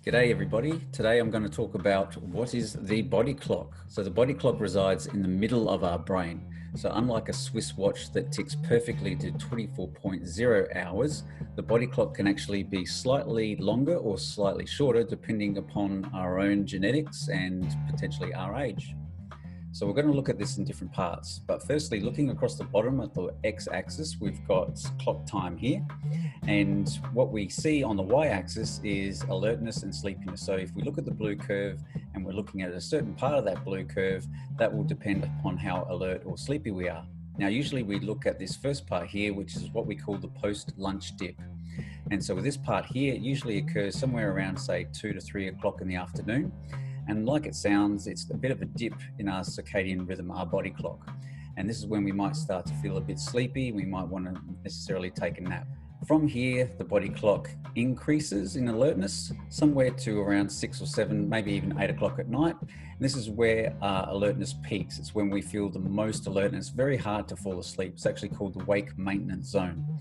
G'day everybody. Today I'm going to talk about what is the body clock. So the body clock resides in the middle of our brain. So unlike a Swiss watch that ticks perfectly to 24.0 hours, the body clock can actually be slightly longer or slightly shorter depending upon our own genetics and potentially our age. So we're going to look at this in different parts, but firstly, looking across the bottom at the x-axis, we've got clock time here. And what we see on the y-axis is alertness and sleepiness. So if we look at the blue curve and we're looking at a certain part of that blue curve, that will depend upon how alert or sleepy we are. Now, usually we look at this first part here, which is what we call the post-lunch dip. And so with this part here, it usually occurs somewhere around, say, 2 to 3 o'clock in the afternoon. And like it sounds, it's a bit of a dip in our circadian rhythm, our body clock. And this is when we might start to feel a bit sleepy. We might want to necessarily take a nap. From here, the body clock increases in alertness somewhere to around 6 or 7, maybe even 8 o'clock at night. And this is where our alertness peaks. It's when we feel the most alert, and it's very hard to fall asleep. It's actually called the wake maintenance zone.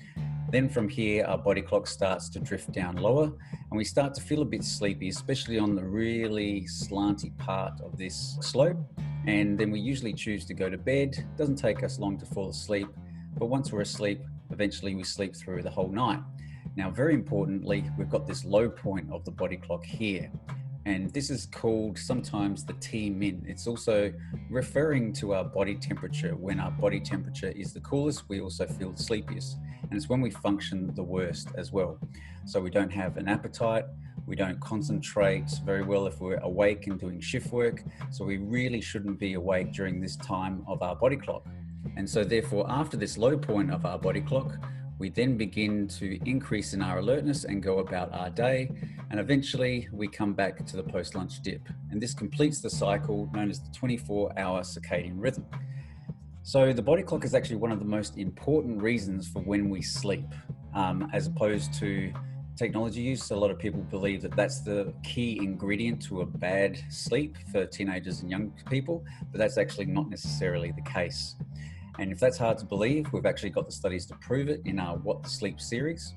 Then from here, our body clock starts to drift down lower and we start to feel a bit sleepy, especially on the really slanty part of this slope. And then we usually choose to go to bed. It doesn't take us long to fall asleep, but once we're asleep, eventually we sleep through the whole night. Now, very importantly, we've got this low point of the body clock here. And this is called sometimes the T-min. It's also referring to our body temperature. When our body temperature is the coolest, we also feel the sleepiest. And it's when we function the worst as well. So we don't have an appetite, we don't concentrate very well if we're awake and doing shift work. So we really shouldn't be awake during this time of our body clock. And so therefore, after this low point of our body clock, we then begin to increase in our alertness and go about our day. And eventually we come back to the post-lunch dip. And this completes the cycle known as the 24-hour circadian rhythm. So the body clock is actually one of the most important reasons for when we sleep, as opposed to technology use. A lot of people believe that that's the key ingredient to a bad sleep for teenagers and young people, but that's actually not necessarily the case. And if that's hard to believe, we've actually got the studies to prove it in our What the Sleep series.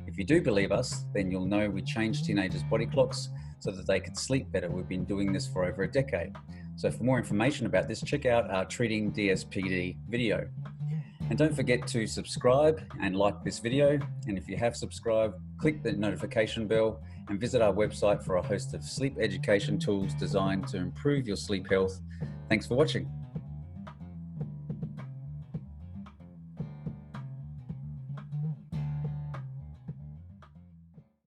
If you do believe us, then you'll know we changed teenagers' body clocks so that they could sleep better. We've been doing this for over a decade. So for more information about this, check out our Treating DSPD video. And don't forget to subscribe and like this video. And if you have subscribed, click the notification bell and visit our website for a host of sleep education tools designed to improve your sleep health. Thanks for watching.